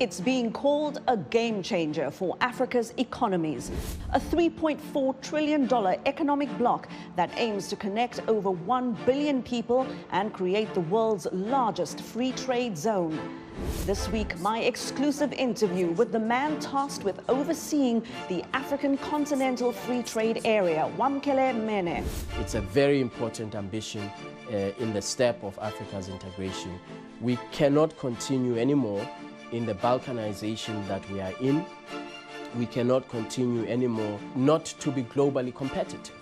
It's being called a game changer for Africa's economies. A $3.4 trillion economic bloc that aims to connect over 1 billion people and create the world's largest free trade zone. This week, my exclusive interview with the man tasked with overseeing the African Continental Free Trade Area, Wamkele Mene. It's a very important ambition in the step of Africa's integration. We cannot continue anymore in the balkanization that we are in. We cannot continue anymore not to be globally competitive.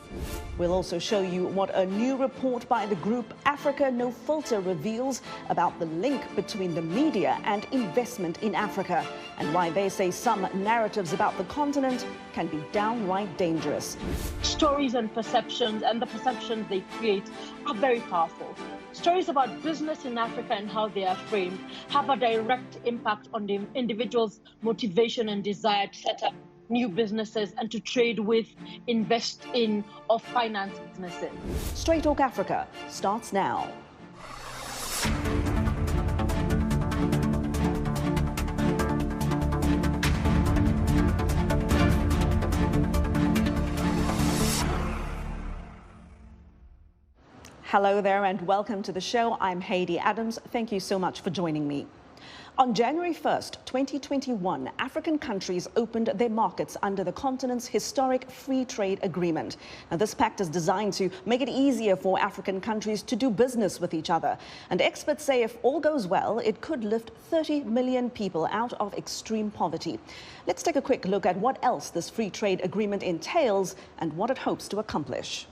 We'll also show you what a new report by the group Africa No Filter reveals about the link between the media and investment in Africa, and why they say some narratives about the continent can be downright dangerous. Stories and perceptions, and the perceptions they create, are very powerful. Stories about business in Africa and how they are framed have a direct impact on the individual's motivation and desire to set up new businesses and to trade with, invest in, or finance businesses. Straight Talk Africa starts now. Hello there and welcome to the show. I'm Heidi Adams. Thank you so much for joining me. On January 1st, 2021, African countries opened their markets under the continent's historic free trade agreement. Now, this pact is designed to make it easier for African countries to do business with each other. And experts say if all goes well, it could lift 30 million people out of extreme poverty. Let's take a quick look at what else this free trade agreement entails and what it hopes to accomplish.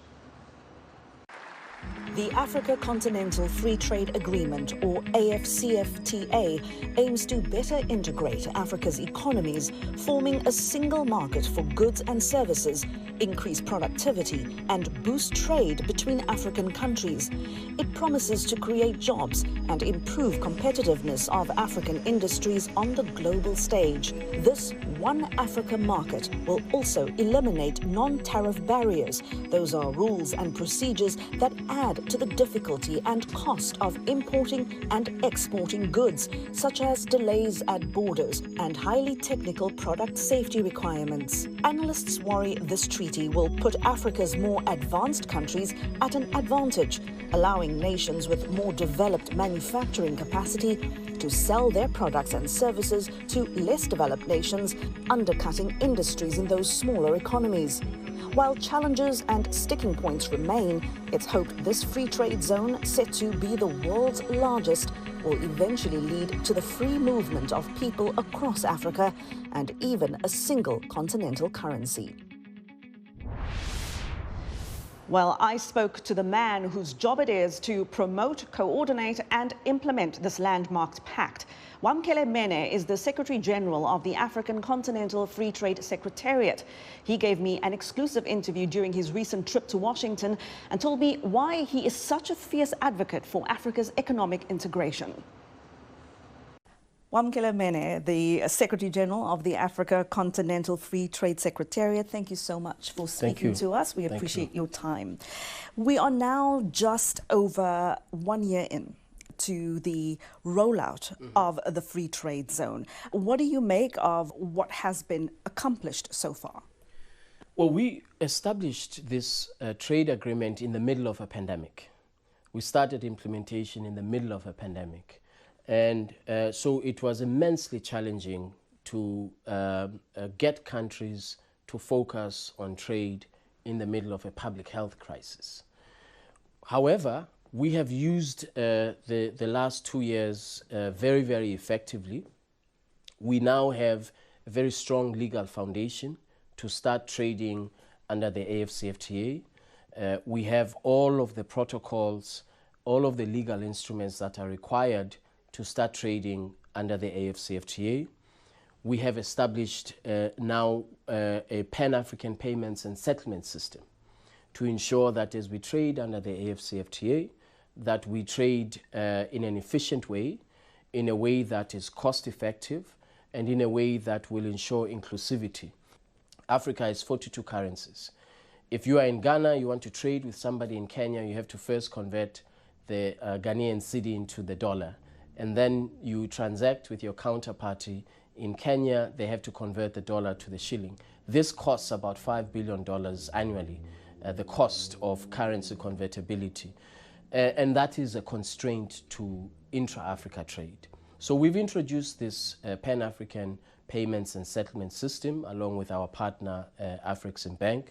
The Africa Continental Free Trade Agreement, or AfCFTA, aims to better integrate Africa's economies, forming a single market for goods and services, increase productivity, and boost trade between African countries. It promises to create jobs and improve competitiveness of African industries on the global stage. This One Africa market will also eliminate non-tariff barriers. Those are rules and procedures that add to the difficulty and cost of importing and exporting goods, such as delays at borders and highly technical product safety requirements. Analysts worry this treaty will put Africa's more advanced countries at an advantage, allowing nations with more developed manufacturing capacity to sell their products and services to less developed nations, undercutting industries in those smaller economies. While challenges and sticking points remain, it's hoped this free trade zone, set to be the world's largest, will eventually lead to the free movement of people across Africa and even a single continental currency. Well, I spoke to the man whose job it is to promote, coordinate and implement this landmarked pact. Wamkele Mene is the Secretary General of the African Continental Free Trade Secretariat. He gave me an exclusive interview during his recent trip to Washington and told me why he is such a fierce advocate for Africa's economic integration. Wamkele Mene, the Secretary General of the Africa Continental Free Trade Secretariat, thank you so much for speaking to us. We appreciate your time. We are now just over 1 year in to the rollout of the free trade zone. What do you make of what has been accomplished so far? Well, we established this trade agreement in the middle of a pandemic. We started implementation in the middle of a pandemic. And so it was immensely challenging to get countries to focus on trade in the middle of a public health crisis. However, we have used the last 2 years very, very effectively. We now have a very strong legal foundation to start trading under the AfCFTA. We have all of the protocols, all of the legal instruments that are required to start trading under the AfCFTA. We have established now a Pan-African payments and settlement system to ensure that as we trade under the AfCFTA, that we trade in an efficient way, in a way that is cost-effective, and in a way that will ensure inclusivity. Africa is 42 currencies. If you are in Ghana, you want to trade with somebody in Kenya, you have to first convert the Ghanaian cedi into the dollar. and then you transact with your counterparty in Kenya, they have to convert the dollar to the shilling. This costs about $5 billion annually, the cost of currency convertibility. And that is a constraint to intra-Africa trade. So we've introduced this Pan-African payments and settlement system along with our partner AfCFTA.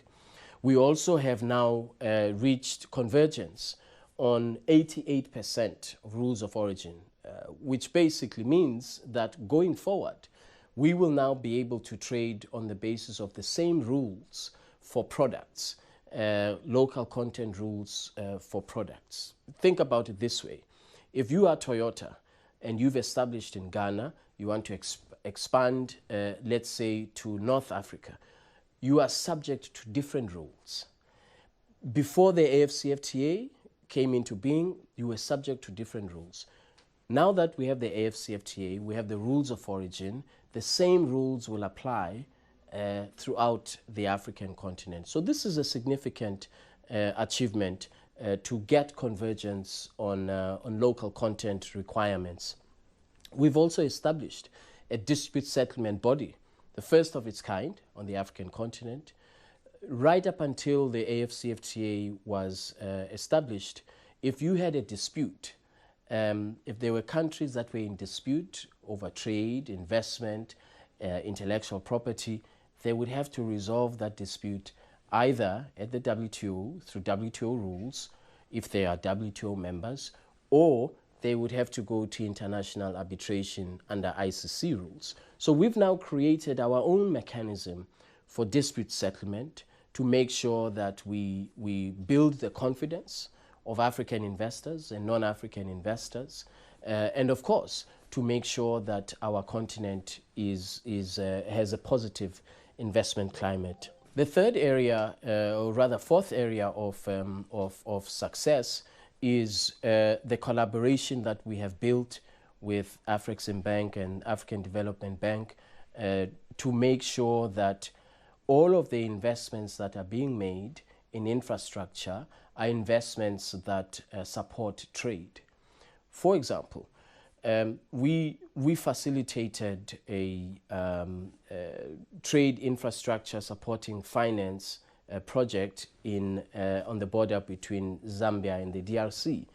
We also have now reached convergence on 88% of rules of origin, which basically means that going forward, we will now be able to trade on the basis of the same rules for products, local content rules for products. Think about it this way. If you are Toyota and you've established in Ghana, you want to expand, let's say, to North Africa, you are subject to different rules. Before the AfCFTA came into being, you were subject to different rules. Now that we have the AfCFTA, we have the rules of origin, the same rules will apply throughout the African continent. So this is a significant achievement to get convergence on local content requirements. We've also established a dispute settlement body, the first of its kind on the African continent. Right up until the AfCFTA was established, if you had a dispute, if there were countries that were in dispute over trade, investment, intellectual property, they would have to resolve that dispute either at the WTO through WTO rules, if they are WTO members, or they would have to go to international arbitration under ICC rules. So we've now created our own mechanism for dispute settlement to make sure that we build the confidence of African investors and non-African investors, and of course, to make sure that our continent has a positive investment climate. The third area, or rather fourth area of success is the collaboration that we have built with AfCFTA and African Development Bank to make sure that all of the investments that are being made in infrastructure are investments that support trade. For example, we facilitated a trade infrastructure supporting finance project on the border between Zambia and the DRC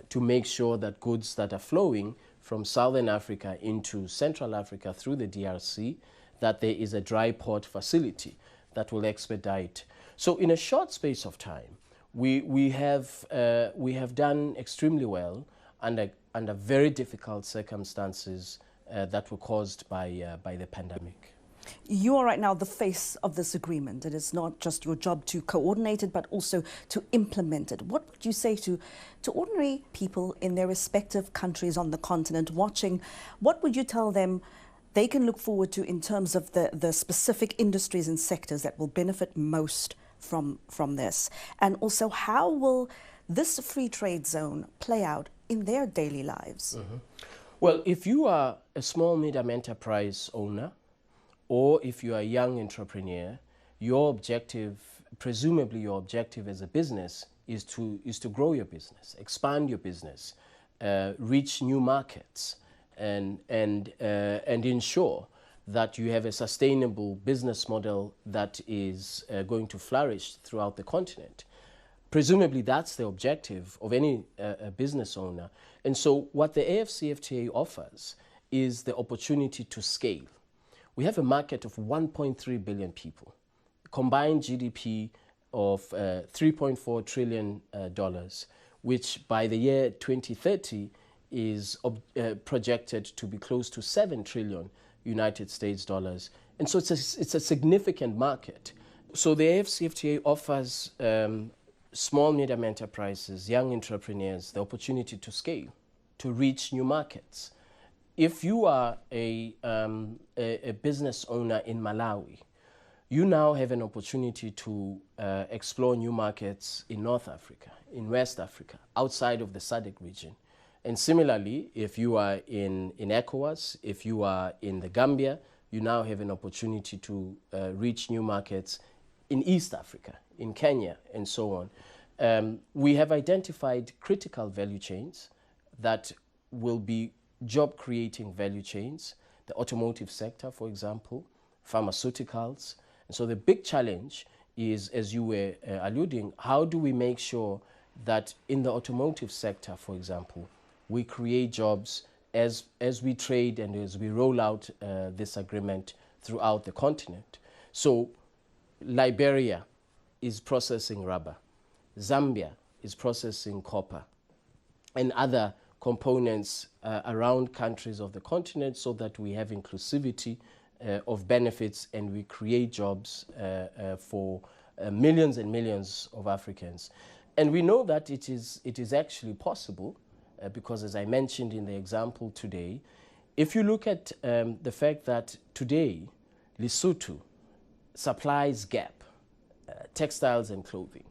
to make sure that goods that are flowing from Southern Africa into Central Africa through the DRC, that there is a dry port facility that will expedite. So in a short space of time, we have done extremely well under very difficult circumstances that were caused by the pandemic. You are right now the face of this agreement. It is not just your job to coordinate it, but also to implement it. What would you say to ordinary people in their respective countries on the continent watching? What would you tell them they can look forward to in terms of the specific industries and sectors that will benefit most from this? And also, how will this free trade zone play out in their daily lives? Mm-hmm. Well, if you are a small medium enterprise owner, or if you are a young entrepreneur, your objective, presumably your objective as a business, is to grow your business, expand your business, reach new markets, and ensure that you have a sustainable business model that is going to flourish throughout the continent. Presumably that's the objective of any business owner. And so what the AfCFTA offers is the opportunity to scale. We have a market of 1.3 billion people, combined GDP of $3.4 trillion, which by the year 2030 is projected to be close to 7 trillion United States dollars. And so it's a significant market. So the AfCFTA offers small medium enterprises, young entrepreneurs, the opportunity to scale, to reach new markets. If you are a business owner in Malawi, you now have an opportunity to explore new markets in North Africa, in West Africa, outside of the SADC region. And similarly, if you are in ECOWAS, if you are in the Gambia, you now have an opportunity to reach new markets in East Africa, in Kenya, and so on. We have identified critical value chains that will be job-creating value chains, the automotive sector, for example, pharmaceuticals. And so the big challenge is, as you were alluding, how do we make sure that in the automotive sector, for example, we create jobs as we trade and as we roll out this agreement throughout the continent. So Liberia is processing rubber, Zambia is processing copper, and other components around countries of the continent, so that we have inclusivity of benefits and we create jobs for millions and millions of Africans. And we know that it is actually possible because, as I mentioned in the example today, if you look at the fact that today Lesotho supplies Gap, textiles and clothing.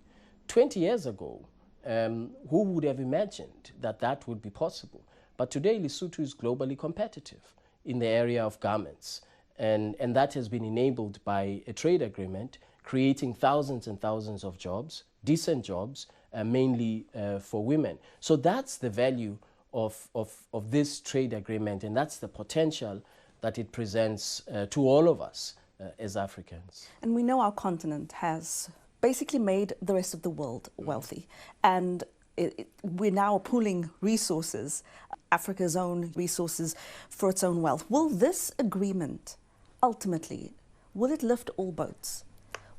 20 years ago, who would have imagined that that would be possible? But today Lesotho is globally competitive in the area of garments. And that has been enabled by a trade agreement, creating thousands and thousands of jobs, decent jobs, mainly for women. So that's the value of this trade agreement, and that's the potential that it presents to all of us as Africans. And we know our continent has basically made the rest of the world wealthy. And we're now pooling resources, Africa's own resources, for its own wealth. Will this agreement ultimately, will it lift all boats?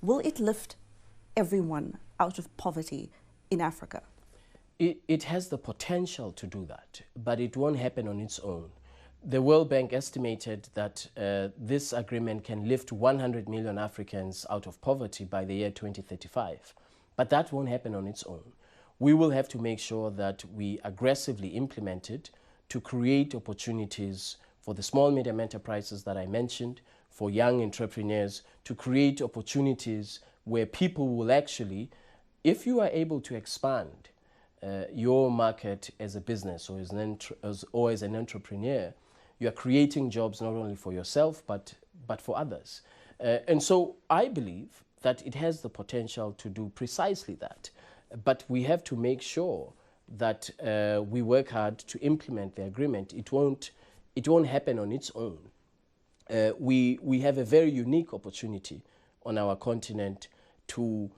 Will it lift everyone out of poverty in Africa? It has the potential to do that, but it won't happen on its own. The World Bank estimated that this agreement can lift 100 million Africans out of poverty by the year 2035. But that won't happen on its own. We will have to make sure that we aggressively implement it to create opportunities for the small medium enterprises that I mentioned, for young entrepreneurs, to create opportunities where people will actually, if you are able to expand your market as a business or as an entrepreneur, you are creating jobs not only for yourself, but for others. And so I believe that it has the potential to do precisely that. But we have to make sure that we work hard to implement the agreement. It won't happen on its own. We have a very unique opportunity on our continent to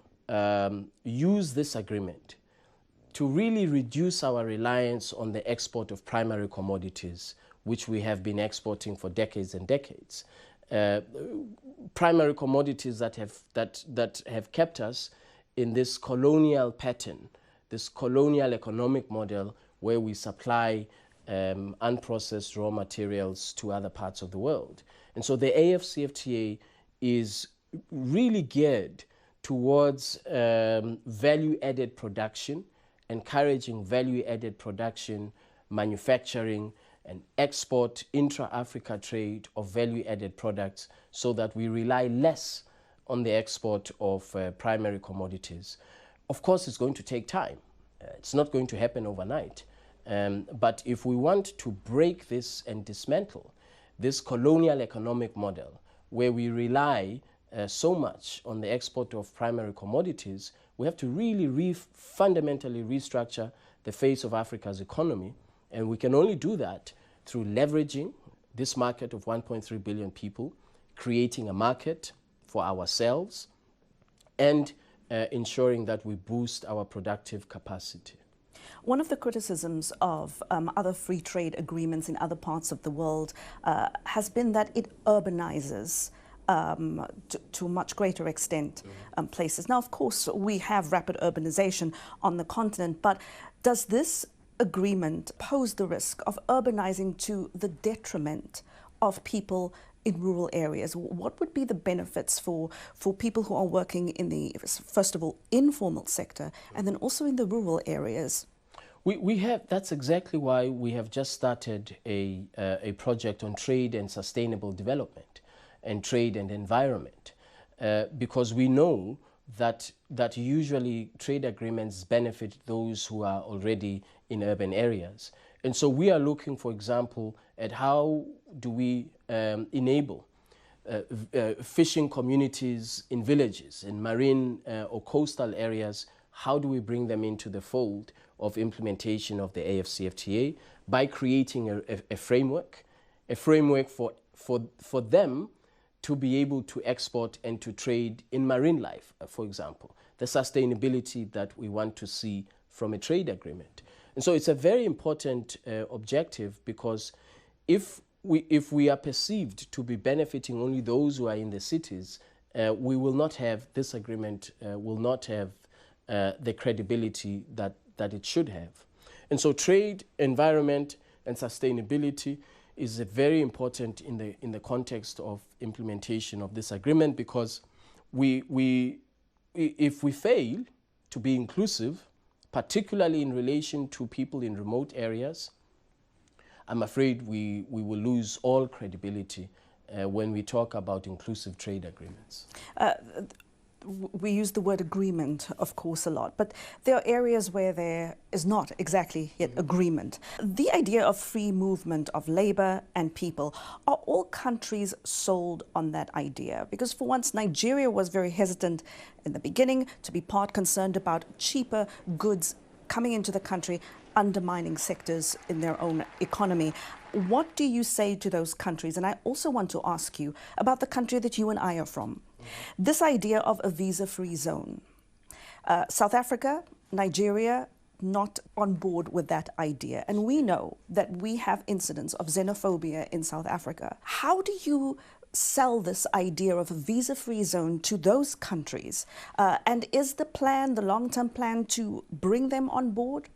use this agreement to really reduce our reliance on the export of primary commodities, which we have been exporting for decades and decades. Primary commodities that have kept us in this colonial pattern, this colonial economic model where we supply unprocessed raw materials to other parts of the world. And so the AfCFTA is really geared towards value-added production, encouraging value-added production, manufacturing, and export intra-Africa trade of value-added products so that we rely less on the export of primary commodities. Of course, it's going to take time. It's not going to happen overnight. But if we want to break this and dismantle this colonial economic model where we rely so much on the export of primary commodities, we have to really fundamentally restructure the face of Africa's economy. And we can only do that through leveraging this market of 1.3 billion people, creating a market for ourselves, and ensuring that we boost our productive capacity. One of the criticisms of other free trade agreements in other parts of the world has been that it urbanizes to a much greater extent places. Now, of course, we have rapid urbanization on the continent, but does this agreement pose the risk of urbanizing to the detriment of people in rural areas? What would be the benefits for people who are working in the, first of all, informal sector, and then also in the rural areas? We have, that's exactly why we have just started a project on trade and sustainable development and trade and environment, because we know that usually trade agreements benefit those who are already in urban areas. And so we are looking, for example, at how do we enable fishing communities in villages, in marine or coastal areas, how do we bring them into the fold of implementation of the AfCFTA by creating a framework for them to be able to export and to trade in marine life, for example, the sustainability that we want to see from a trade agreement. And so it's a very important objective, because if we are perceived to be benefiting only those who are in the cities, we will not have, this agreement will not have the credibility that it should have. And so trade, environment, and sustainability is very important in the context of implementation of this agreement, because if we fail to be inclusive, particularly in relation to people in remote areas, I'm afraid we will lose all credibility when we talk about inclusive trade agreements. We use the word agreement, of course, a lot, but there are areas where there is not exactly yet agreement. The idea of free movement of labor and people, are all countries sold on that idea? Because for once, Nigeria was very hesitant in the beginning, to be part concerned about cheaper goods coming into the country, undermining sectors in their own economy. What do you say to those countries? And I also want to ask you about the country that you and I are from. This idea of a visa-free zone. South Africa, Nigeria, not on board with that idea. And we know that we have incidents of xenophobia in South Africa. How do you sell this idea of a visa-free zone to those countries? And is the plan, the long-term plan, to bring them on board?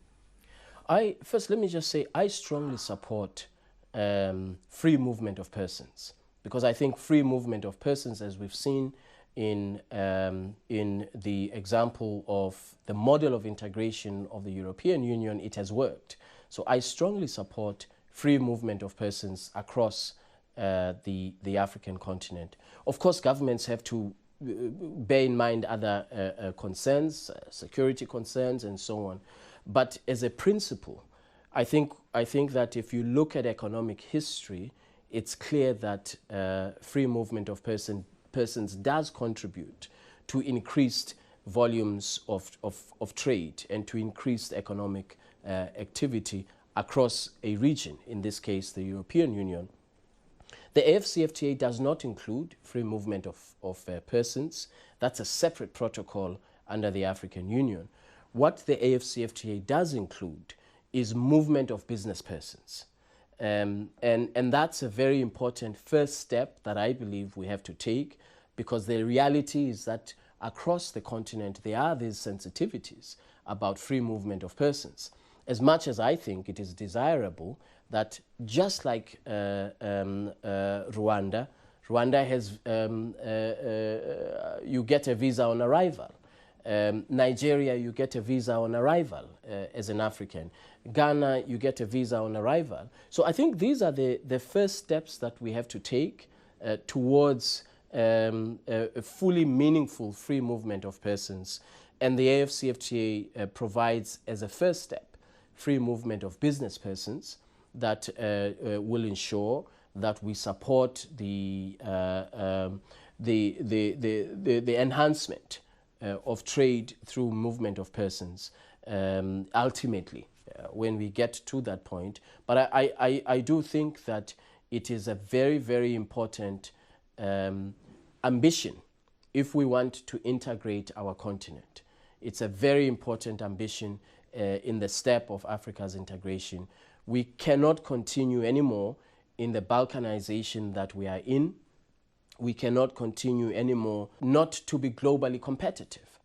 First, let me just say, I strongly support free movement of persons, because I think free movement of persons, as we've seen in the example of the model of integration of the European Union, it has worked. So I strongly support free movement of persons across the African continent. Of course, governments have to bear in mind other concerns, security concerns, and so on. But as a principle, I think that if you look at economic history, it's clear that free movement of persons does contribute to increased volumes of trade and to increased economic activity across a region, in this case the European Union. The AfCFTA does not include free movement of persons. That's a separate protocol under the African Union. What the AfCFTA does include is movement of business persons. And that's a very important first step that I believe we have to take, because the reality is that across the continent there are these sensitivities about free movement of persons. As much as I think it is desirable that, just like Rwanda has, you get a visa on arrival. Nigeria, you get a visa on arrival as an African. Ghana, you get a visa on arrival. So I think these are the first steps that we have to take towards a fully meaningful free movement of persons. And the AfCFTA provides, as a first step, free movement of business persons that will ensure that we support the enhancement of trade through movement of persons, ultimately, when we get to that point. But I do think that it is a very, very important ambition if we want to integrate our continent. It's a very important ambition in the step of Africa's integration. We cannot continue anymore in the balkanization that we are in. We cannot continue anymore not to be globally competitive.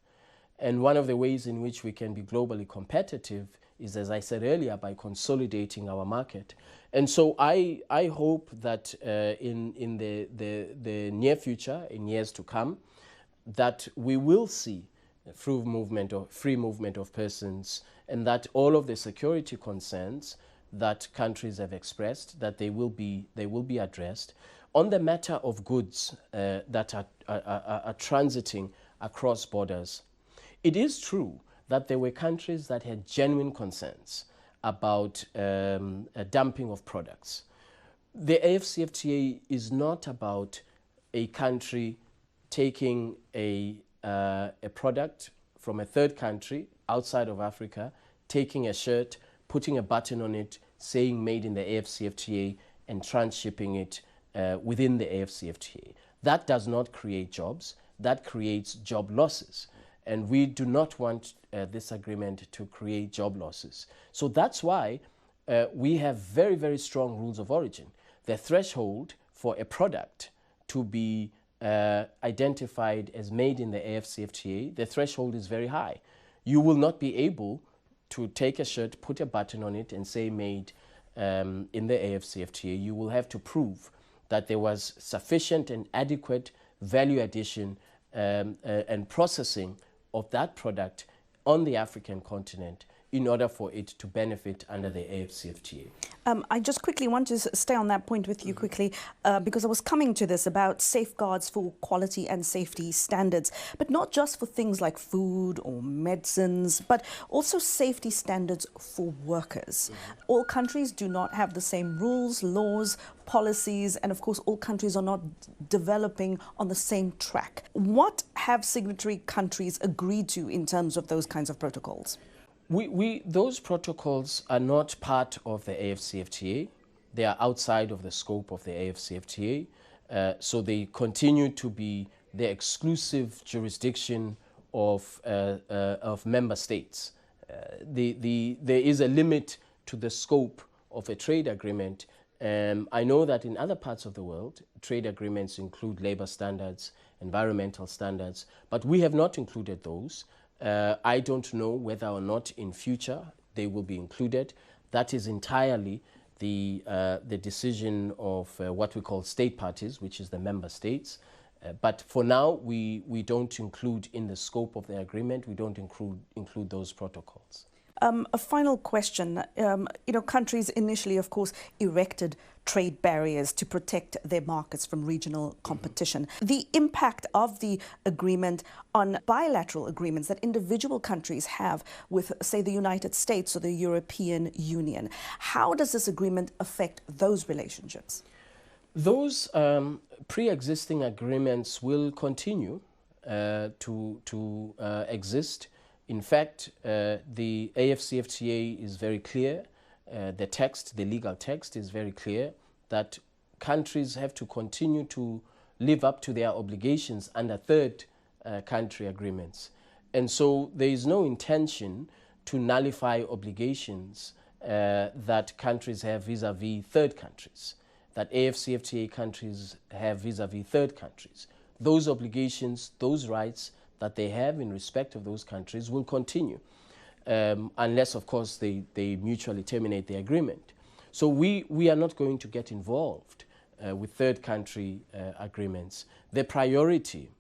And one of the ways in which we can be globally competitive is, as I said earlier, by consolidating our market. And so I hope that in the near future, in years to come, that we will see free movement of persons, and that all of the security concerns that countries have expressed, that they will be addressed. On the matter of goods that are transiting across borders, it is true that there were countries that had genuine concerns about dumping of products. The AfCFTA is not about a country taking a product from a third country outside of Africa, taking a shirt, putting a button on it, saying made in the AfCFTA, and transshipping it within the AfCFTA. That does not create jobs, that creates job losses. And we do not want this agreement to create job losses. So that's why we have very, very strong rules of origin. The threshold for a product to be identified as made in the AfCFTA, the threshold is very high. You will not be able to take a shirt, put a button on it and say made in the AfCFTA. You will have to prove that there was sufficient and adequate value addition and processing of that product on the African continent in order for it to benefit under the AfCFTA. I just quickly want to stay on that point with you quickly because I was coming to this about safeguards for quality and safety standards, but not just for things like food or medicines, but also safety standards for workers. All countries do not have the same rules, laws, policies, and of course all countries are not developing on the same track. What have signatory countries agreed to in terms of those kinds of protocols? Those protocols are not part of the AfCFTA. They are outside of the scope of the AfCFTA. So they continue to be the exclusive jurisdiction of member states. There is a limit to the scope of a trade agreement. I know that in other parts of the world, trade agreements include labor standards, environmental standards, but we have not included those. I don't know whether or not in future they will be included. That is entirely the decision of what we call state parties, which is the member states. But for now, we don't include in the scope of the agreement, we don't include those protocols. A final question. Countries initially, of course, erected trade barriers to protect their markets from regional competition. The impact of the agreement on bilateral agreements that individual countries have with, say, the United States or the European Union. How does this agreement affect those relationships? Those pre-existing agreements will continue to exist. In fact, the AfCFTA is very clear. The legal text is very clear that countries have to continue to live up to their obligations under third country agreements. And so there is no intention to nullify obligations that countries have vis-à-vis third countries, that AfCFTA countries have vis-à-vis third countries. Those obligations, those rights that they have in respect of those countries will continue, unless, of course, they mutually terminate the agreement. So we are not going to get involved with third country agreements. The priority,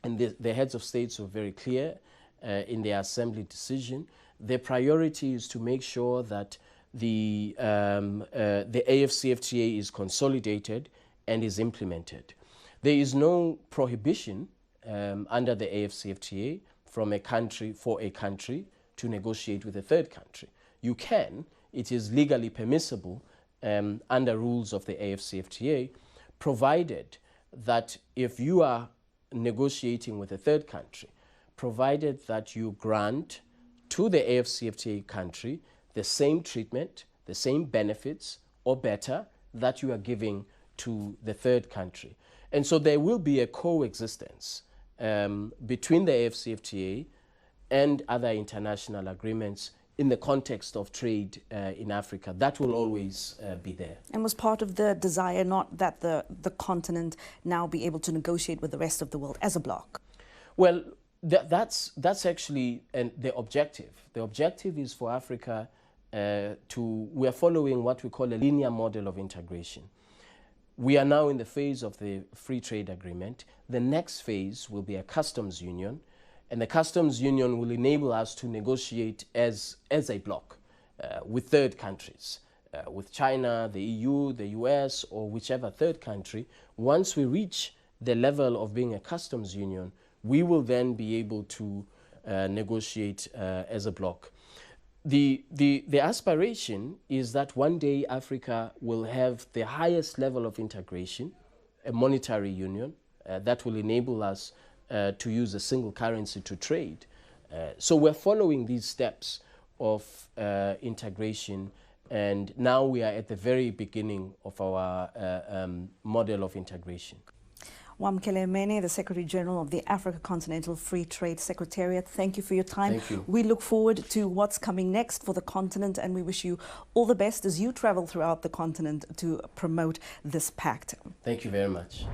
and the heads of states were very clear in their assembly decision, the priority is to make sure that the AfCFTA is consolidated and is implemented. There is no prohibition under the AfCFTA for a country to negotiate with a third country. You can, it is legally permissible under rules of the AfCFTA, provided that if you are negotiating with a third country, provided that you grant to the AfCFTA country the same treatment, the same benefits, or better, that you are giving to the third country. And so there will be a coexistence between the AfCFTA and other international agreements in the context of trade in Africa. That will always be there. And was part of the desire not that the continent now be able to negotiate with the rest of the world as a bloc? Well, that's actually the objective. The objective is for Africa we're following what we call a linear model of integration. We are now in the phase of the free trade agreement. The next phase will be a customs union, and the customs union will enable us to negotiate as a bloc with third countries, with China, the EU, the US, or whichever third country. Once we reach the level of being a customs union, we will then be able to negotiate as a bloc. The aspiration is that one day Africa will have the highest level of integration, a monetary union that will enable us to use a single currency to trade. So we're following these steps of integration, and now we are at the very beginning of our model of integration. Wamkele Mene, the Secretary General of the Africa Continental Free Trade Secretariat, thank you for your time. Thank you. We look forward to what's coming next for the continent, and we wish you all the best as you travel throughout the continent to promote this pact. Thank you very much.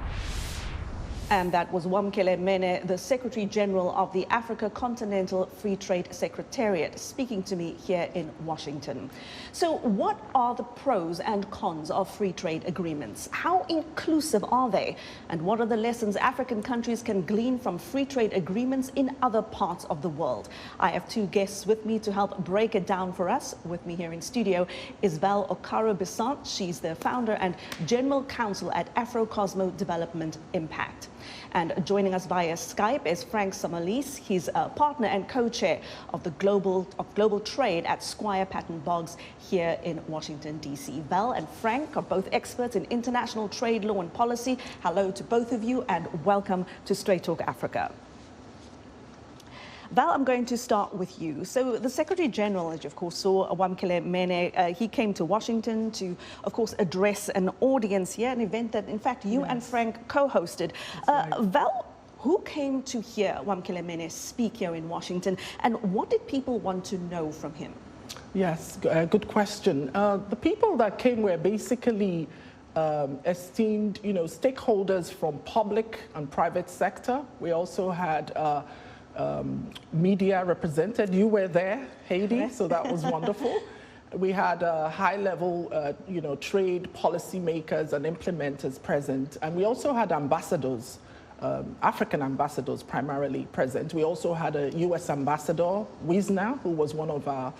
And that was Wamkele Mene, the Secretary General of the Africa Continental Free Trade Secretariat, speaking to me here in Washington. So what are the pros and cons of free trade agreements? How inclusive are they? And what are the lessons African countries can glean from free trade agreements in other parts of the world? I have two guests with me to help break it down for us. With me here in studio is Val Okaru-Bisant. She's the founder and General Counsel at AfroCosmo Development Impact. And joining us via Skype is Frank Samolis. He's a partner and co-chair of the global trade at Squire Patton Boggs here in Washington, D.C. Val and Frank are both experts in international trade law and policy. Hello to both of you and welcome to Straight Talk Africa. Val, I'm going to start with you. So the Secretary General, as you of course saw, Wamkele Mene, he came to Washington to, of course, address an audience here, an event that, in fact, you and Frank co-hosted. Right. Val, who came to hear Wamkele Mene speak here in Washington, and what did people want to know from him? Yes, good question. The people that came were basically esteemed, stakeholders from public and private sector. We also had media represented. You were there, Heidi, so that was wonderful. We had high-level, trade policymakers and implementers present, and we also had ambassadors, African ambassadors primarily present. We also had a U.S. ambassador, Wisner, who was one of our,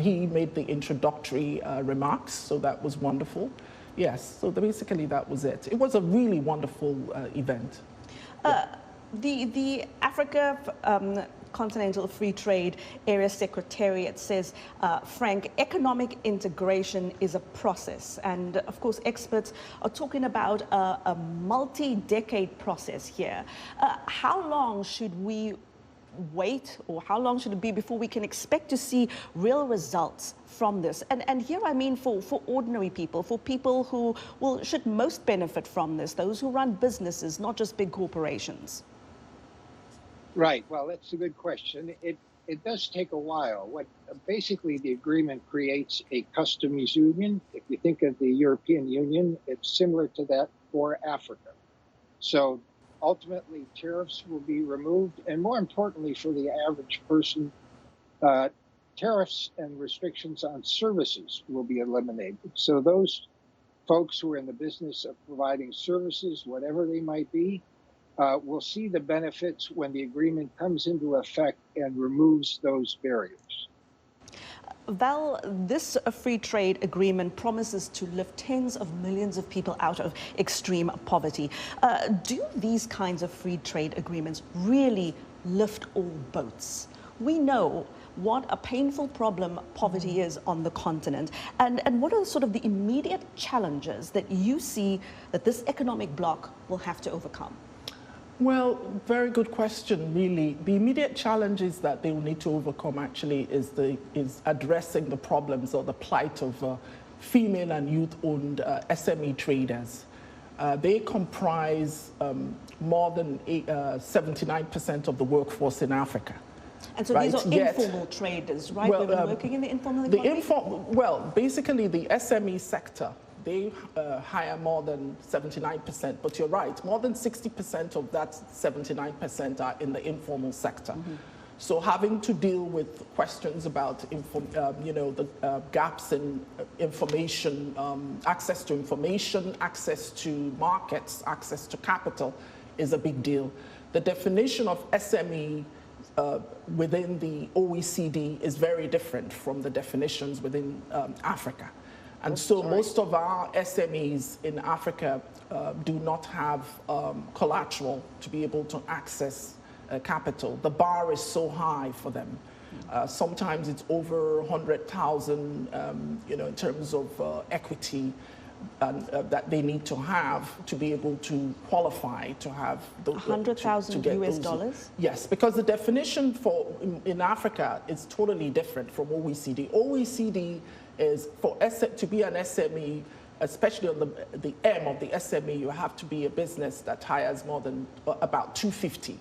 he made the introductory remarks, so that was wonderful. Yes, so basically that was it. It was a really wonderful event. The Africa Continental Free Trade Area Secretariat says, Frank, economic integration is a process. And of course, experts are talking about a multi-decade process here. How long should we wait, or how long should it be before we can expect to see real results from this? And here I mean for ordinary people, for people who should most benefit from this, those who run businesses, not just big corporations. Right. Well, that's a good question. It does take a while. What basically the agreement creates a customs union. If you think of the European Union, it's similar to that for Africa. So ultimately, tariffs will be removed, and more importantly, for the average person, tariffs and restrictions on services will be eliminated. So those folks who are in the business of providing services, whatever they might be, will see the benefits when the agreement comes into effect and removes those barriers. Val, this free trade agreement promises to lift tens of millions of people out of extreme poverty. Do these kinds of free trade agreements really lift all boats? We know what a painful problem poverty is on the continent. And what are sort of the immediate challenges that you see that this economic bloc will have to overcome? Well, very good question, really. The immediate challenges that they will need to overcome actually is addressing the problems or the plight of female and youth-owned SME traders. They comprise more than 79% of the workforce in Africa. And so these are informal traders, right? Well, They've been working in the informal economy? Well, basically the SME sector, they hire more than 79%, but you're right, more than 60% of that 79% are in the informal sector. Mm-hmm. So having to deal with questions about, the gaps in information, access to information, access to markets, access to capital is a big deal. The definition of SME within the OECD is very different from the definitions within Africa. And so most of our SMEs in Africa do not have collateral to be able to access capital. The bar is so high for them. Sometimes it's over 100,000, in terms of equity. that they need to have to be able to qualify to have the $100,000 US? Yes, because the definition in Africa is totally different from OECD. OECD is to be an SME, especially on the M of the SME, you have to be a business that hires more than about 250.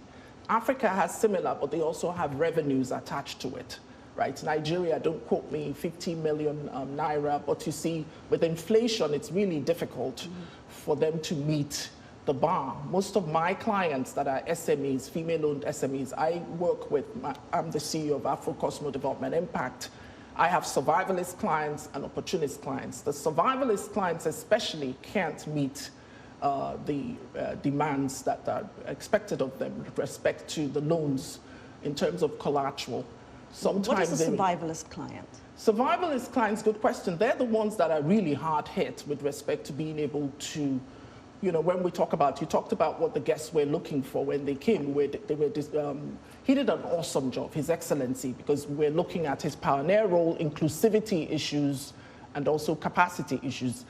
Africa has similar, but they also have revenues attached to it. Right, Nigeria, don't quote me, 50 million naira, but you see, with inflation, it's really difficult for them to meet the bar. Most of my clients that are SMEs, female-owned SMEs, I work with, I'm the CEO of Afro-Cosmo Development Impact. I have survivalist clients and opportunist clients. The survivalist clients especially can't meet the demands that are expected of them with respect to the loans in terms of collateral. Sometimes what is a survivalist client? Survivalist clients, good question. They're the ones that are really hard hit with respect to being able to, when we talk about, you talked about what the guests were looking for when they came. He did an awesome job, His Excellency, because we're looking at his pioneer role, inclusivity issues, and also capacity issues.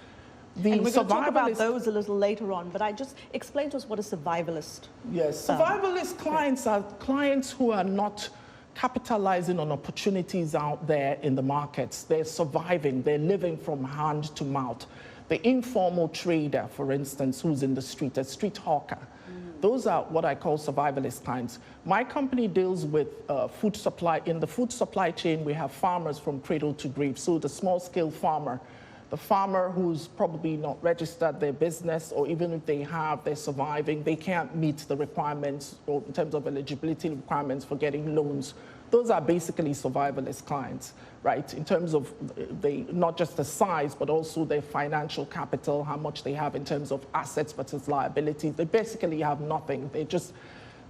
And we're going to talk about those a little later on, but just explain to us what a survivalist. Yes, survivalist clients are clients who are not capitalizing on opportunities out there in the markets. They're surviving, they're living from hand to mouth. The informal trader, for instance, who's in the street, a street hawker. Those are what I call survivalist clients. My company deals with food supply. In the food supply chain, we have farmers from cradle to grave. So the small-scale farmer, the farmer who's probably not registered their business, or even if they have, they're surviving, they can't meet the requirements or in terms of eligibility requirements for getting loans. Those are basically survivalist clients, right? In terms of not just the size, but also their financial capital, how much they have in terms of assets versus liabilities. They basically have nothing.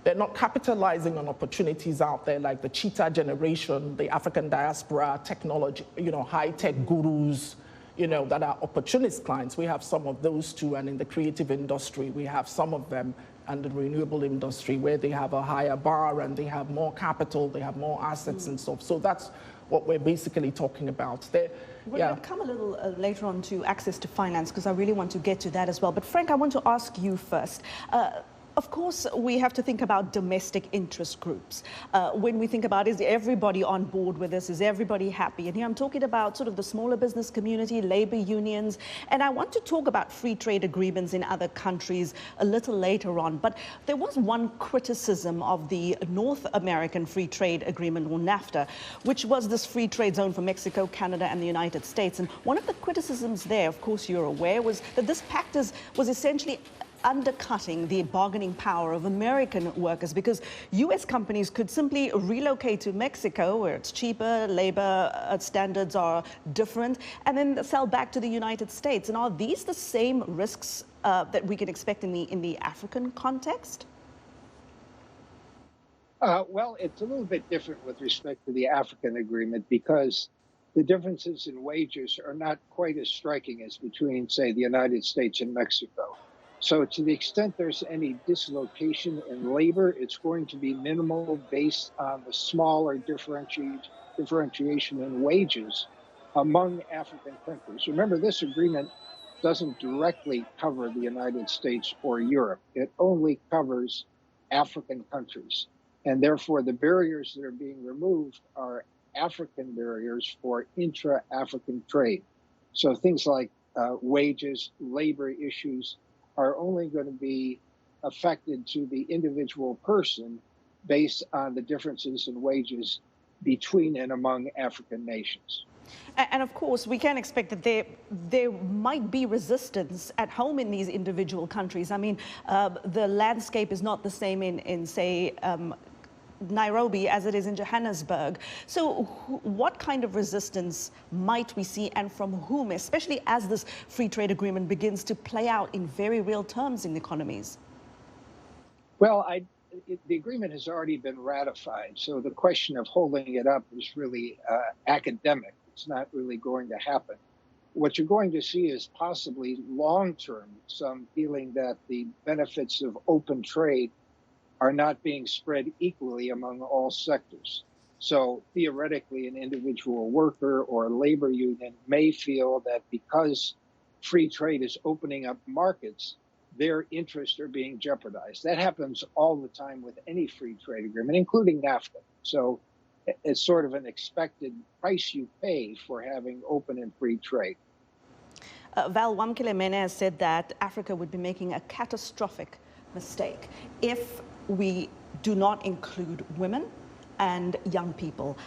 They're not capitalizing on opportunities out there like the cheetah generation, the African diaspora, technology, high-tech gurus, that are opportunist clients. We have some of those too, and in the creative industry, we have some of them, and the renewable industry, where they have a higher bar and they have more capital, they have more assets and stuff. So that's what we're basically talking about. We're going to come a little later on to access to finance, because I really want to get to that as well. But Frank, I want to ask you first. Of course, we have to think about domestic interest groups. When we think about, is everybody on board with this? Is everybody happy? And here I'm talking about sort of the smaller business community, labor unions. And I want to talk about free trade agreements in other countries a little later on. But there was one criticism of the North American Free Trade Agreement, or NAFTA, which was this free trade zone for Mexico, Canada, and the United States. And one of the criticisms there, of course, you're aware, was that this pact was essentially undercutting the bargaining power of American workers, because U.S. companies could simply relocate to Mexico, where it's cheaper, labor standards are different, and then sell back to the United States. And are these the same risks that we can expect in the African context? Well, it's a little bit different with respect to the African agreement, because the differences in wages are not quite as striking as between, say, the United States and Mexico. So to the extent there's any dislocation in labor, it's going to be minimal based on the smaller differentiation in wages among African countries. Remember, this agreement doesn't directly cover the United States or Europe. It only covers African countries. And therefore, the barriers that are being removed are African barriers for intra-African trade. So things like wages, labor issues, are only going to be affected to the individual person based on the differences in wages between and among African nations. And of course, we can expect that there might be resistance at home in these individual countries. I mean, the landscape is not the same in say, Nairobi as it is in Johannesburg. So what kind of resistance might we see, and from whom, especially as this free trade agreement begins to play out in very real terms in economies? Well, the agreement has already been ratified, so the question of holding it up is really academic. It's not really going to happen. What you're going to see is possibly long-term some feeling that the benefits of open trade are not being spread equally among all sectors. So theoretically, an individual worker or a labor union may feel that because free trade is opening up markets, their interests are being jeopardized. That happens all the time with any free trade agreement, including NAFTA. So it's sort of an expected price you pay for having open and free trade. Val, Wamkele Mene has said that Africa would be making a catastrophic mistake if we do not include women and young people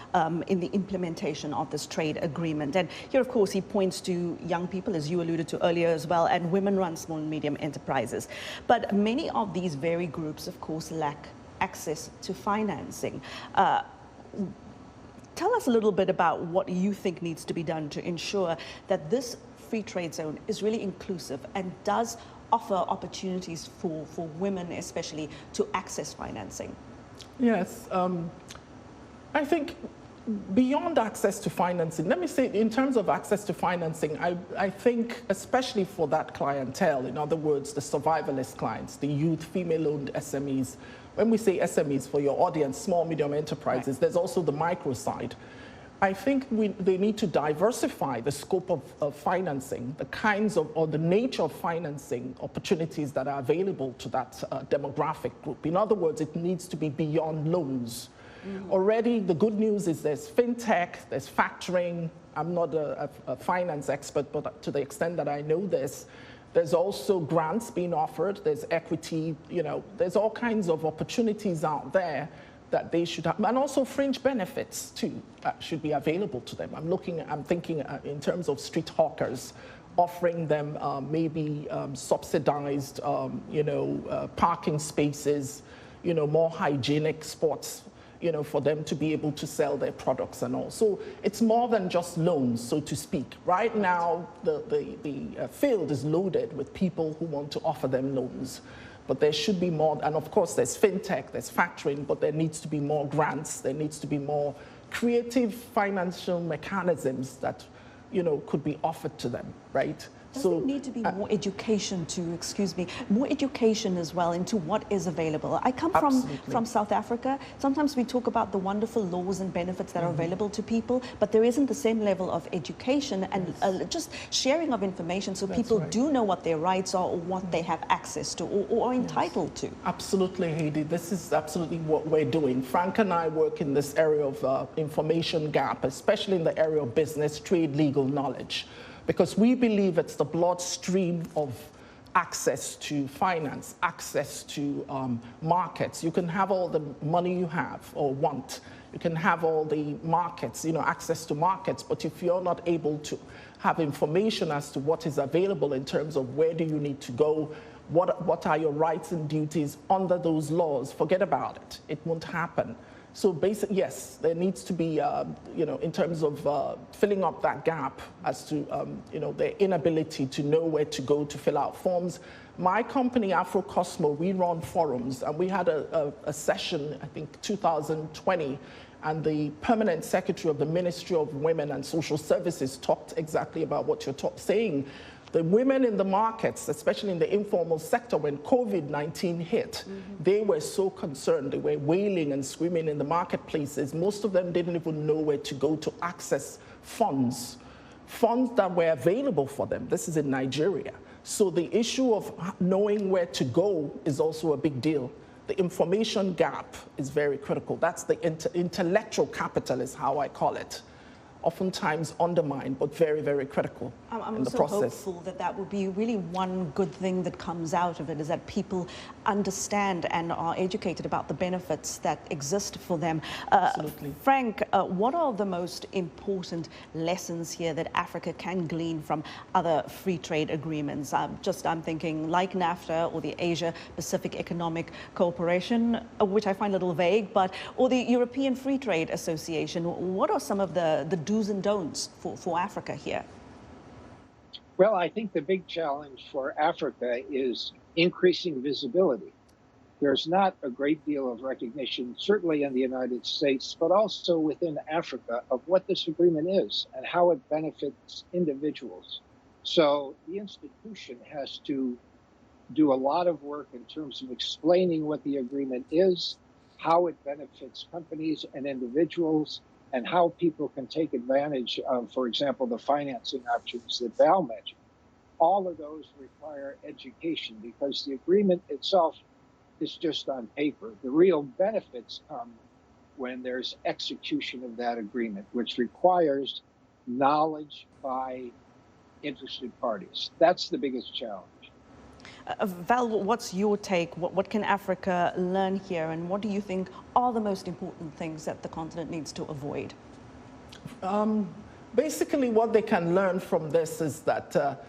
in the implementation of this trade agreement. And here, of course, he points to young people, as you alluded to earlier as well, and women-run small and medium enterprises. But many of these very groups, of course, lack access to financing. Tell us a little bit about what you think needs to be done to ensure that this free trade zone is really inclusive and does offer opportunities for women especially to access financing. Yes, I think beyond access to financing, let me say in terms of access to financing, I think especially for that clientele, in other words, the survivalist clients, the youth, female-owned SMEs. When we say SMEs, for your audience, small, medium enterprises, right, there's also the micro side. I think they need to diversify the scope of financing, the kinds of, or the nature of financing opportunities that are available to that demographic group. In other words, it needs to be beyond loans. Already, the good news is there's fintech, there's factoring. I'm not a finance expert, but to the extent that I know this, there's also grants being offered, there's equity, you know, there's all kinds of opportunities out there that they should have, and also fringe benefits too should be available to them. I'm thinking in terms of street hawkers, offering them maybe subsidized, parking spaces, more hygienic spots, for them to be able to sell their products and all. So it's more than just loans, so to speak. Right now, the field is loaded with people who want to offer them loans. But there should be more, and of course there's fintech, there's factoring, but there needs to be more grants, there needs to be more creative financial mechanisms that, could be offered to them, right? Does there need to be more education more education as well into what is available? I come from South Africa. Sometimes we talk about the wonderful laws and benefits that are available to people, but there isn't the same level of education and just sharing of information so people do know what their rights are or what they have access to or are entitled to. Absolutely, Heidi. This is absolutely what we're doing. Frank and I work in this area of information gap, especially in the area of business, trade, legal knowledge, because we believe it's the bloodstream of access to finance, access to markets. You can have all the money you have or want. You can have all the markets, access to markets, but if you're not able to have information as to what is available in terms of where do you need to go, what are your rights and duties under those laws, forget about it. It won't happen. So basically, yes, there needs to be, in terms of filling up that gap as to, their inability to know where to go to fill out forms. My company, AfroCosmo, we run forums, and we had a session, I think, 2020, and the permanent secretary of the Ministry of Women and Social Services talked exactly about what you're saying. The women in the markets, especially in the informal sector, when COVID-19 hit, they were so concerned. They were wailing and screaming in the marketplaces. Most of them didn't even know where to go to access funds that were available for them. This is in Nigeria. So the issue of knowing where to go is also a big deal. The information gap is very critical. That's the intellectual capital is how I call it. Oftentimes undermined, but very, very critical in the process. I'm so hopeful that would be really one good thing that comes out of it, is that people understand and are educated about the benefits that exist for them. Absolutely. Frank, what are the most important lessons here that Africa can glean from other free trade agreements? I'm thinking like NAFTA or the Asia-Pacific Economic Cooperation, which I find a little vague, or the European Free Trade Association. What are some of the do's and don'ts for Africa here? Well, I think the big challenge for Africa is increasing visibility. There's not a great deal of recognition, certainly in the United States, but also within Africa, of what this agreement is and how it benefits individuals. So the institution has to do a lot of work in terms of explaining what the agreement is, how it benefits companies and individuals, and how people can take advantage of, for example, the financing options that Val mentioned. all of those require education because the agreement itself is just on paper. The real benefits come when there's execution of that agreement, which requires knowledge by interested parties. That's the biggest challenge. Val, what's your take? What can Africa learn here, and what do you think are the most important things that the continent needs to avoid? Basically, what they can learn from this is that,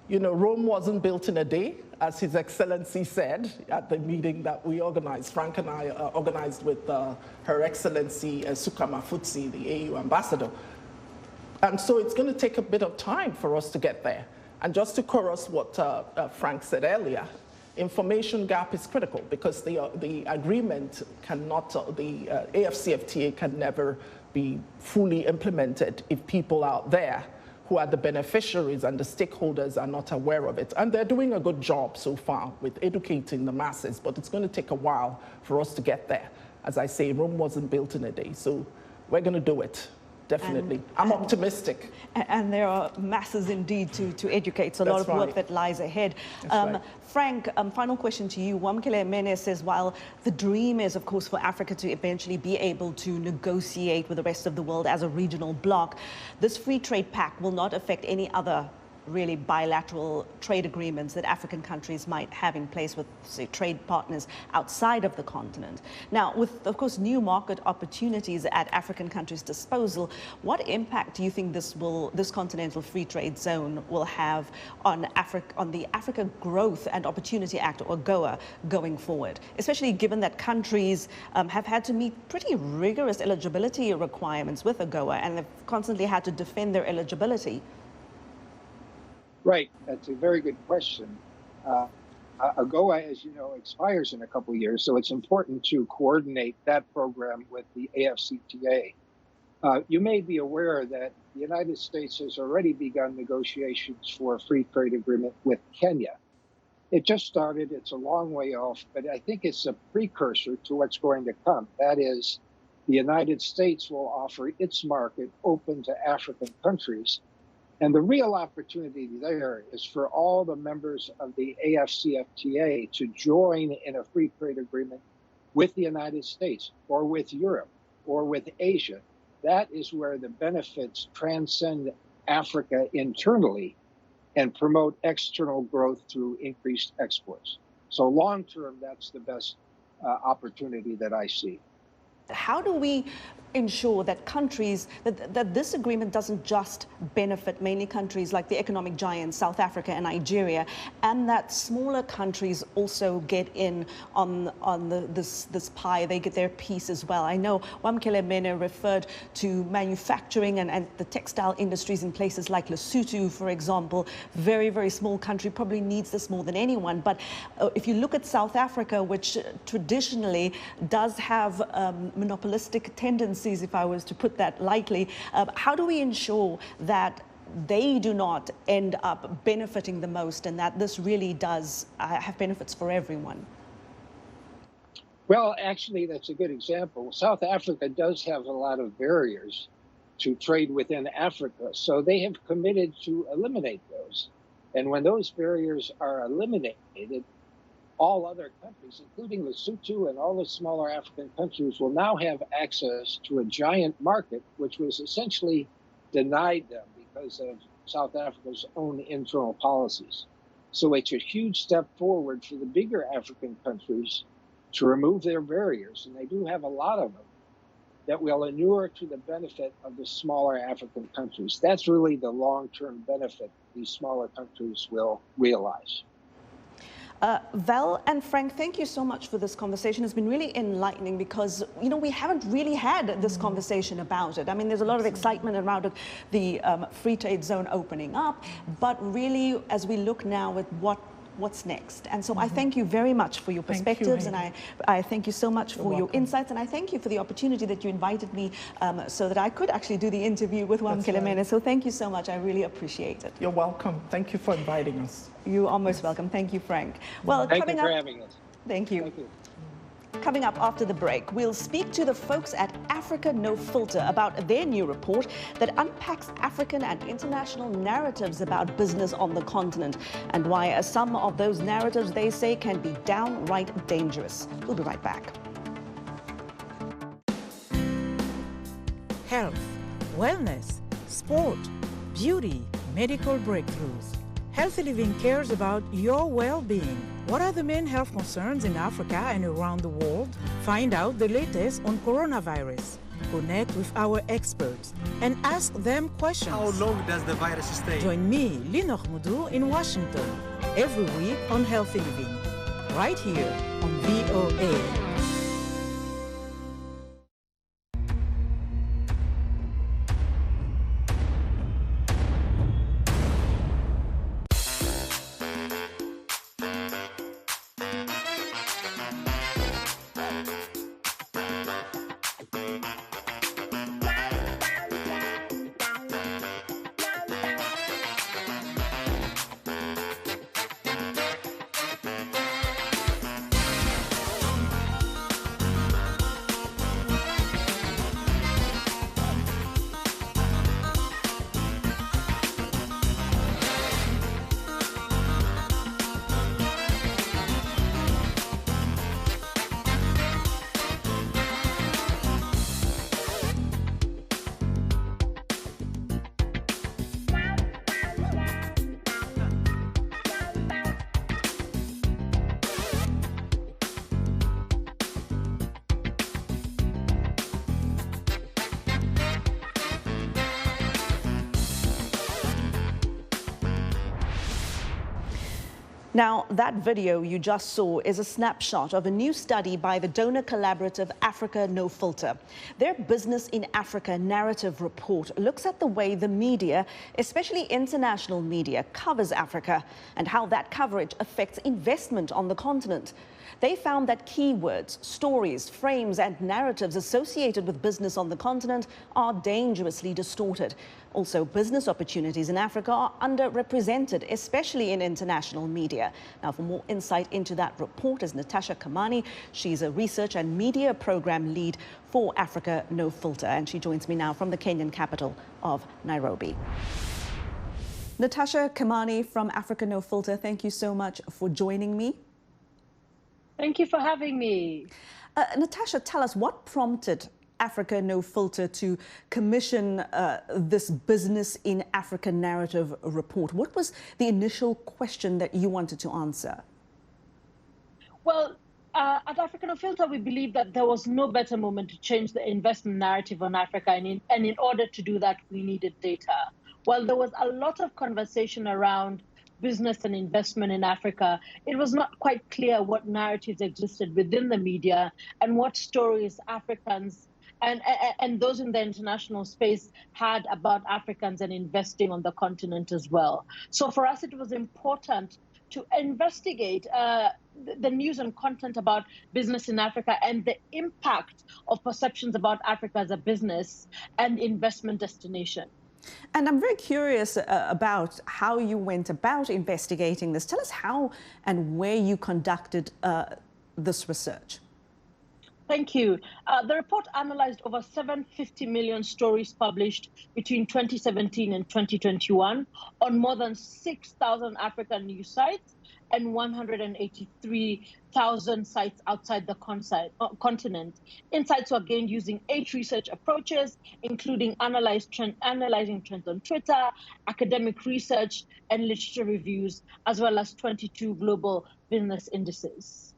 you know, Rome wasn't built in a day, as His Excellency said at the meeting that we organized. Frank and I organized with Her Excellency Suka Mafutsi, the AU ambassador. And so it's going to take a bit of time for us to get there. And just to chorus what Frank said earlier, information gap is critical because the agreement cannot, the AfCFTA can never be fully implemented if people out there who are the beneficiaries and the stakeholders are not aware of it. And they're doing a good job so far with educating the masses, but it's going to take a while for us to get there. As I say, Rome wasn't built in a day, so we're going to do it. Definitely. I'm optimistic. And there are masses indeed to educate, so a lot of work that lies ahead. Right. Frank, final question to you. Wamkele Mene says, while the dream is, of course, for Africa to eventually be able to negotiate with the rest of the world as a regional bloc, this free trade pact will not affect any other really bilateral trade agreements that African countries might have in place with, say, trade partners outside of the continent. Now, with, of course, new market opportunities at African countries' disposal, what impact do you think this continental free trade zone will have on the Africa Growth and Opportunity Act, or AGOA, going forward, especially given that countries have had to meet pretty rigorous eligibility requirements with AGOA and they've constantly had to defend their eligibility? Right, that's a very good question. AGOA, as you know, expires in a couple of years, so it's important to coordinate that program with the AfCFTA. You may be aware that the United States has already begun negotiations for a free trade agreement with Kenya. It just started, it's a long way off, but I think it's a precursor to what's going to come. That is, the United States will offer its market open to African countries. And the real opportunity there is for all the members of the AfCFTA to join in a free trade agreement with the United States or with Europe or with Asia. That is where the benefits transcend Africa internally and promote external growth through increased exports. So long term, that's the best opportunity that I see. How do we ensure that countries, that this agreement doesn't just benefit mainly countries like the economic giants, South Africa and Nigeria, and that smaller countries also get in on this pie, they get their piece as well? I know Wamkele Mene referred to manufacturing and the textile industries in places like Lesotho, for example. Very, very small country, probably needs this more than anyone. But if you look at South Africa, which traditionally does have monopolistic tendencies, if I was to put that lightly, how do we ensure that they do not end up benefiting the most and that this really does have benefits for everyone? Well, actually, that's a good example. South Africa does have a lot of barriers to trade within Africa, so they have committed to eliminate those. And when those barriers are eliminated, all other countries, including Lesotho and all the smaller African countries, will now have access to a giant market, which was essentially denied them because of South Africa's own internal policies. So it's a huge step forward for the bigger African countries to remove their barriers, and they do have a lot of them, that will inure to the benefit of the smaller African countries. That's really the long-term benefit these smaller countries will realize. Val and Frank, thank you so much for this conversation. It's been really enlightening because, you know, we haven't really had this conversation about it. I mean, there's a lot of excitement around the free trade zone opening up, but really, as we look now at what's next. And so I thank you very much for your perspectives, and I thank you so much for your insights, and I thank you for the opportunity that you invited me so that I could actually do the interview with Wamkele Mene. So thank you so much. I really appreciate it. You're welcome. Thank you for inviting us. You are most welcome. Thank you, Frank. Well, thank you for having us. Thank you. Thank you. Coming up after the break, we'll speak to the folks at Africa No Filter about their new report that unpacks African and international narratives about business on the continent and why some of those narratives, they say, can be downright dangerous. We'll be right back. Health, wellness, sport, beauty, medical breakthroughs. Healthy Living cares about your well-being. What are the main health concerns in Africa and around the world? Find out the latest on coronavirus. Connect with our experts and ask them questions. How long does the virus stay? Join me, Linor Moudou, in Washington, every week on Healthy Living, right here on VOA. Now, that video you just saw is a snapshot of a new study by the donor collaborative Africa No Filter. Their Business in Africa narrative report looks at the way the media, especially international media, covers Africa and how that coverage affects investment on the continent. They found that keywords, stories, frames and narratives associated with business on the continent are dangerously distorted. Also, business opportunities in Africa are underrepresented, especially in international media. Now, for more insight into that report is Natasha Kimani. She's a research and media program lead for Africa No Filter, and she joins me now from the Kenyan capital of Nairobi. Natasha Kimani from Africa No Filter, thank you so much for joining me. Thank you for having me. Natasha, tell us what prompted Africa No Filter to commission this Business in Africa narrative report. What was the initial question that you wanted to answer? Well, at Africa No Filter, we believe that there was no better moment to change the investment narrative on Africa. And in order to do that, we needed data. While there was a lot of conversation around business and investment in Africa, it was not quite clear what narratives existed within the media and what stories Africans and those in the international space had about Africans and investing on the continent as well. So for us, it was important to investigate the news and content about business in Africa and the impact of perceptions about Africa as a business and investment destination. And I'm very curious about how you went about investigating this. Tell us how and where you conducted this research. Thank you. The report analyzed over 750 million stories published between 2017 and 2021 on more than 6,000 African news sites and 183,000 sites outside the continent. Insights were gained using 8 research approaches, including analyzing trends on Twitter, academic research, and literature reviews, as well as 22 global business indices.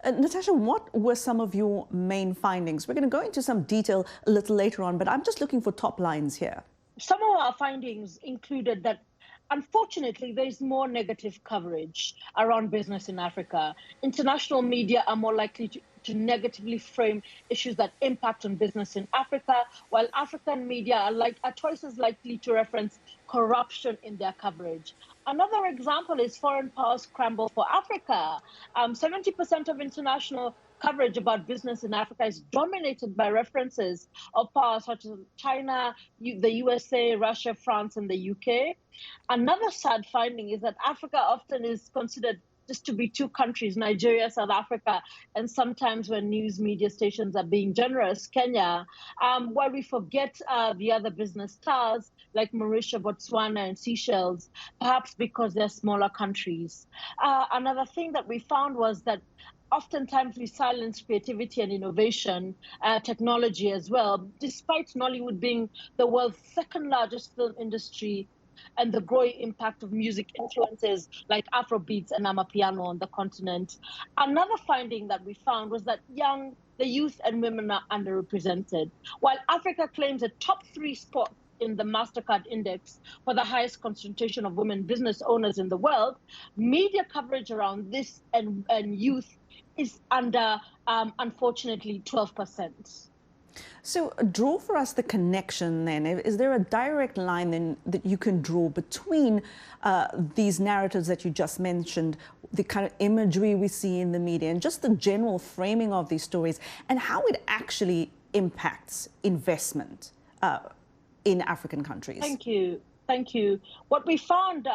Natasha, what were some of your main findings? We're going to go into some detail a little later on, but I'm just looking for top lines here. Some of our findings included that, unfortunately, there is more negative coverage around business in Africa. International media are more likely to negatively frame issues that impact on business in Africa, while African media are twice as likely to reference corruption in their coverage. Another example is foreign powers scramble for Africa. 70% of international coverage about business in Africa is dominated by references of powers such as China, the USA, Russia, France, and the UK. Another sad finding is that Africa often is considered just to be two countries, Nigeria, South Africa, and sometimes when news media stations are being generous, Kenya, where we forget the other business stars like Mauritius, Botswana, and Seychelles, perhaps because they're smaller countries. Another thing that we found was that oftentimes we silence creativity and innovation, technology as well, despite Nollywood being the world's second largest film industry and the growing impact of music influences like Afrobeats and Amapiano on the continent. Another finding that we found was that the youth and women are underrepresented. While Africa claims a top 3 spot in the MasterCard Index for the highest concentration of women business owners in the world, media coverage around this and youth is under, unfortunately, 12%. So draw for us the connection then. Is there a direct line then that you can draw between these narratives that you just mentioned, the kind of imagery we see in the media and just the general framing of these stories and how it actually impacts investment in African countries? Thank you. Thank you. What we found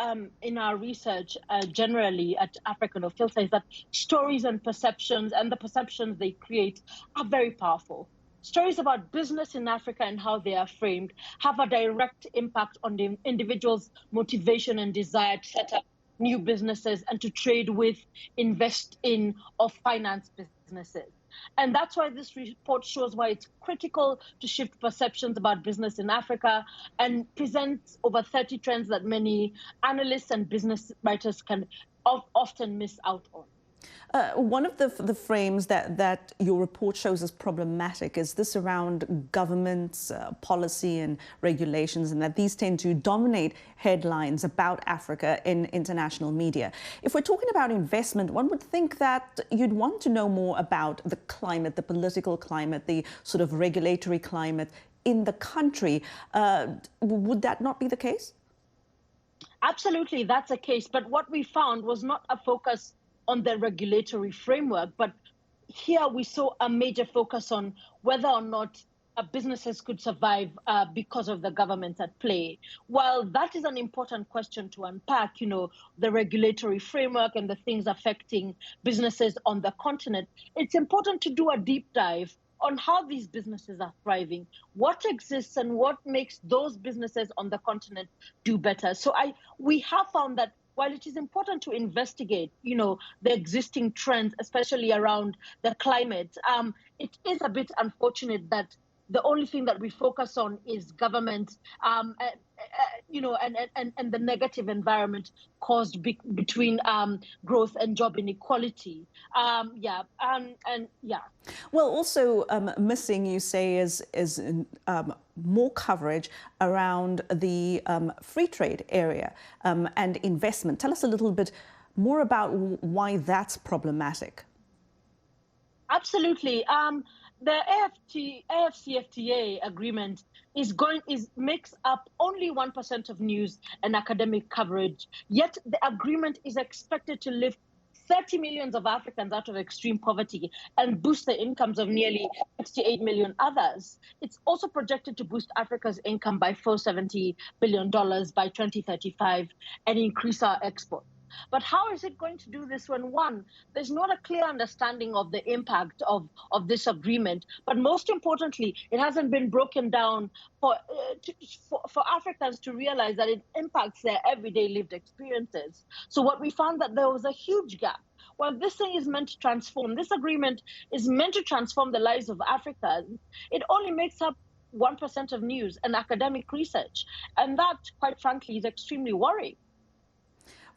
in our research generally at African Filter is that stories and perceptions and the perceptions they create are very powerful. Stories about business in Africa and how they are framed have a direct impact on the individual's motivation and desire to set up new businesses and to trade with, invest in, or finance businesses. And that's why this report shows why it's critical to shift perceptions about business in Africa and presents over 30 trends that many analysts and business writers can often miss out on. One of the frames that your report shows as problematic is this around governments, policy and regulations, and that these tend to dominate headlines about Africa in international media. If we're talking about investment, one would think that you'd want to know more about the climate, the political climate, the sort of regulatory climate in the country. Would that not be the case? Absolutely, that's the case. But what we found was not a focus on the regulatory framework, but here we saw a major focus on whether or not businesses could survive because of the government at play. While that is an important question to unpack, the regulatory framework and the things affecting businesses on the continent, it's important to do a deep dive on how these businesses are thriving, what exists and what makes those businesses on the continent do better. So we have found that while it is important to investigate, the existing trends, especially around the climate, it is a bit unfortunate that the only thing that we focus on is government, and the negative environment caused between growth and job inequality. Well, also missing, you say, is more coverage around the free trade area and investment. Tell us a little bit more about why that's problematic. Absolutely. The AfCFTA agreement makes up only 1% of news and academic coverage, yet the agreement is expected to lift 30 million of Africans out of extreme poverty and boost the incomes of nearly 68 million others. It's also projected to boost Africa's income by $470 billion by 2035 and increase our exports. But how is it going to do this when, one, there's not a clear understanding of the impact of this agreement, but most importantly, it hasn't been broken down for Africans to realize that it impacts their everyday lived experiences. So what we found that there was a huge gap. Well, this thing is meant to transform. This agreement is meant to transform the lives of Africans. It only makes up 1% of news and academic research. And that, quite frankly, is extremely worrying.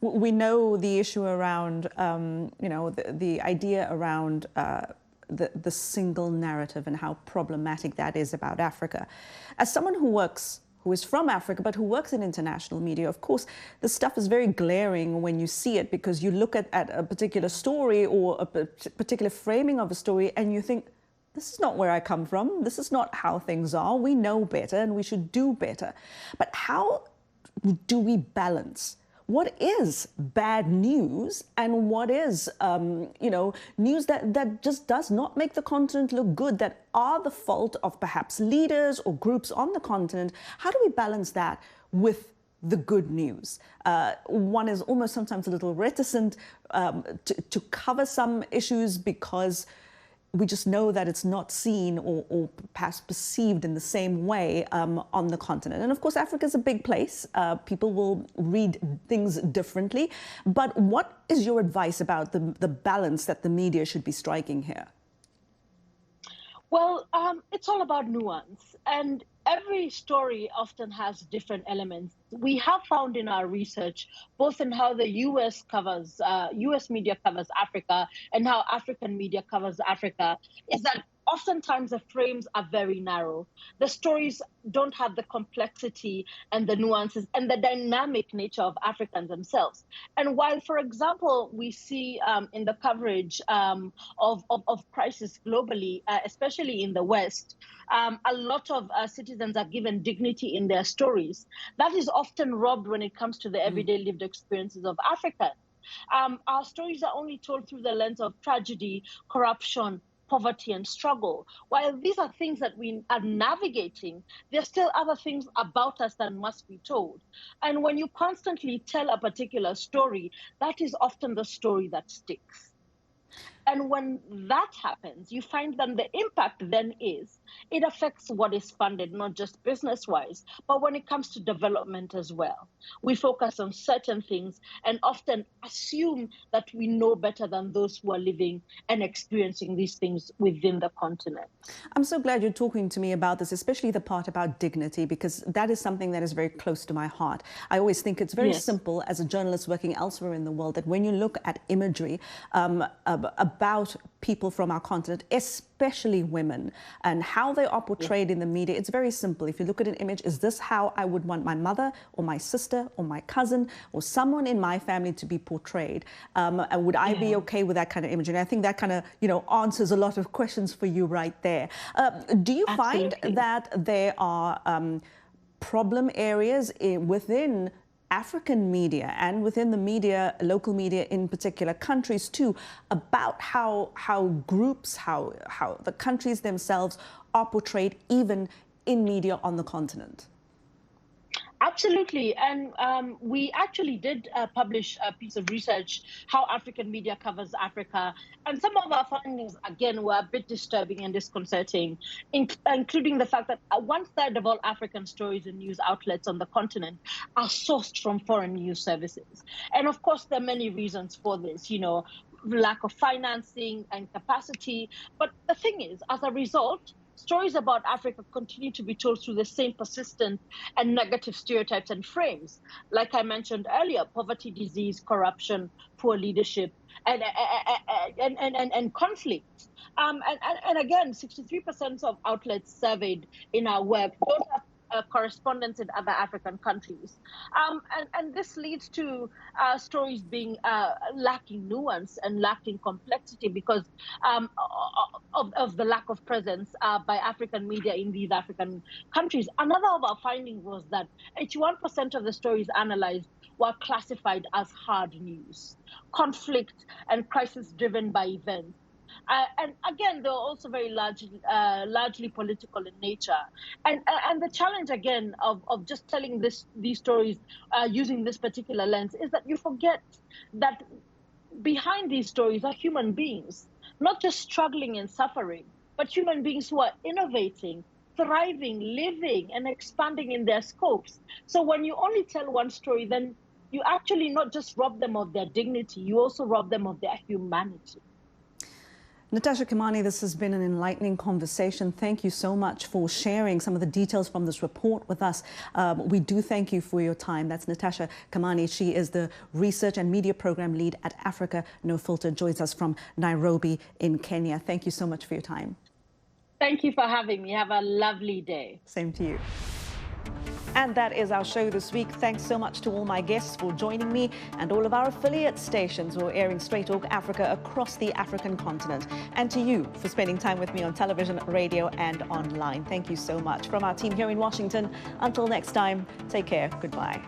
We know the issue around, the idea around the single narrative and how problematic that is about Africa. As someone who is from Africa, but who works in international media, of course, the stuff is very glaring when you see it, because you look at a particular story or a particular framing of a story and you think, this is not where I come from. This is not how things are. We know better and we should do better. But how do we balance what is bad news and what is, news that just does not make the continent look good, that are the fault of perhaps leaders or groups on the continent? How do we balance that with the good news. One is almost sometimes a little reticent to cover some issues because we just know that it's not seen or perhaps perceived in the same way on the continent. And of course, Africa is a big place. People will read things differently. But what is your advice about the balance that the media should be striking here? Well, it's all about nuance. And every story often has different elements. We have found in our research, both in how the US media covers Africa and how African media covers Africa, is that oftentimes the frames are very narrow. The stories don't have the complexity and the nuances and the dynamic nature of Africans themselves. And while, for example, we see in the coverage of crisis globally, especially in the West, a lot of citizens are given dignity in their stories. That is often robbed when it comes to the everyday lived experiences of Africans. Our stories are only told through the lens of tragedy, corruption, poverty and struggle. While these are things that we are navigating, there are still other things about us that must be told. And when you constantly tell a particular story, that is often the story that sticks. And when that happens, you find that the impact then is, it affects what is funded, not just business-wise, but when it comes to development as well. We focus on certain things and often assume that we know better than those who are living and experiencing these things within the continent. I'm so glad you're talking to me about this, especially the part about dignity, because that is something that is very close to my heart. I always think it's very simple as a journalist working elsewhere in the world that when you look at imagery about people from our continent, especially women, and how they are portrayed in the media, it's very simple. If you look at an image, is this how I would want my mother or my sister or my cousin or someone in my family to be portrayed? Would I be okay with that kind of image? And I think that kind of, answers a lot of questions for you right there. Do you find that there are problem areas within African media and within the media, local media in particular countries too, about how groups, how the countries themselves are portrayed even in media on the continent? Absolutely. And we actually did publish a piece of research, how African media covers Africa. And some of our findings, again, were a bit disturbing and disconcerting, including the fact that 1/3 of all African stories and news outlets on the continent are sourced from foreign news services. And of course, there are many reasons for this, lack of financing and capacity. But the thing is, as a result, stories about Africa continue to be told through the same persistent and negative stereotypes and frames. Like I mentioned earlier, poverty, disease, corruption, poor leadership, and conflict. And again, 63% of outlets surveyed in our work don't have correspondence in other African countries. And this leads to stories being lacking nuance and lacking complexity because of the lack of presence by African media in these African countries. Another of our findings was that 81% of the stories analyzed were classified as hard news, conflict and crisis driven by events. And again, they're also very largely political in nature. And the challenge, again, of just telling these stories using this particular lens is that you forget that behind these stories are human beings, not just struggling and suffering, but human beings who are innovating, thriving, living, and expanding in their scopes. So when you only tell one story, then you actually not just rob them of their dignity, you also rob them of their humanity. Natasha Kimani, this has been an enlightening conversation. Thank you so much for sharing some of the details from this report with us. We do thank you for your time. That's Natasha Kimani. She is the Research and Media Program Lead at Africa No Filter, joins us from Nairobi in Kenya. Thank you so much for your time. Thank you for having me. Have a lovely day. Same to you. And that is our show this week. Thanks so much to all my guests for joining me and all of our affiliate stations who are airing Straight Talk Africa across the African continent. And to you for spending time with me on television, radio and online. Thank you so much. From our team here in Washington, until next time, take care. Goodbye.